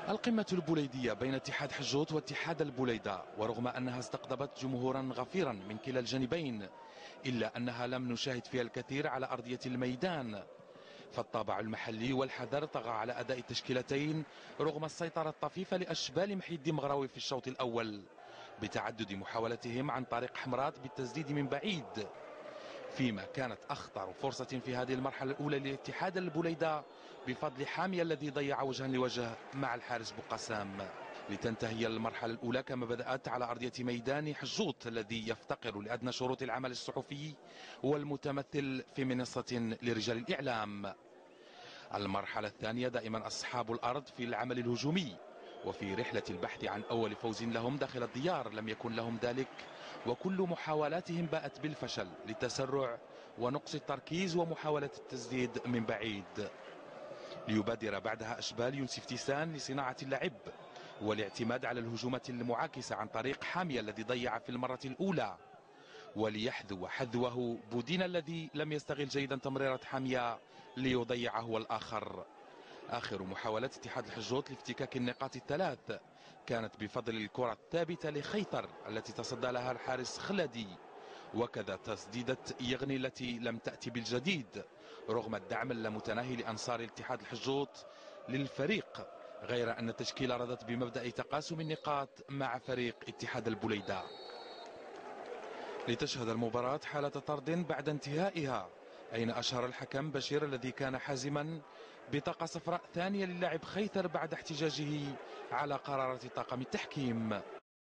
القمة البوليدية بين اتحاد حجوت واتحاد البوليدة، ورغم أنها استقطبت جمهورا غفيرا من كلا الجانبين إلا أنها لم نشاهد فيها الكثير على أرضية الميدان، فالطابع المحلي والحذر طغى على أداء التشكيلتين رغم السيطرة الطفيفة لأشبال محي الدين مغراوي في الشوط الأول بتعدد محاولتهم عن طريق حمرات بالتسديد من بعيد، فيما كانت أخطر فرصة في هذه المرحلة الأولى لاتحاد البوليدة بفضل حامية الذي ضيع وجها لوجه مع الحارس بوقسام، لتنتهي المرحلة الأولى كما بدأت على أرضية ميدان حجوت الذي يفتقر لأدنى شروط العمل الصحفي والمتمثل في منصة لرجال الإعلام. المرحلة الثانية دائما أصحاب الأرض في العمل الهجومي، وفي رحلة البحث عن أول فوز لهم داخل الديار لم يكن لهم ذلك، وكل محاولاتهم باءت بالفشل للتسرع ونقص التركيز ومحاولة التسديد من بعيد، ليبادر بعدها أشبال يوسف تيسان لصناعة اللعب والاعتماد على الهجومات المعاكسة عن طريق حامية الذي ضيع في المرة الأولى، وليحذو حذوه بودين الذي لم يستغل جيدا تمريرة حامية ليضيع هو الآخر. آخر محاولات اتحاد الحجوت لافتكاك النقاط الثلاث كانت بفضل الكرة الثابتة لخيطر التي تصدى لها الحارس خلدي، وكذا تسديدة يغني التي لم تأتي بالجديد رغم الدعم اللامتناهي لأنصار الاتحاد الحجوت للفريق، غير أن التشكيلة رضت بمبدأ تقاسم النقاط مع فريق اتحاد البوليدة. لتشهد المباراة حالة طرد بعد انتهائها، أين أشهر الحكم بشير الذي كان حازما بطاقة صفراء ثانية للاعب خيثر بعد احتجاجه على قرارات طاقم التحكيم.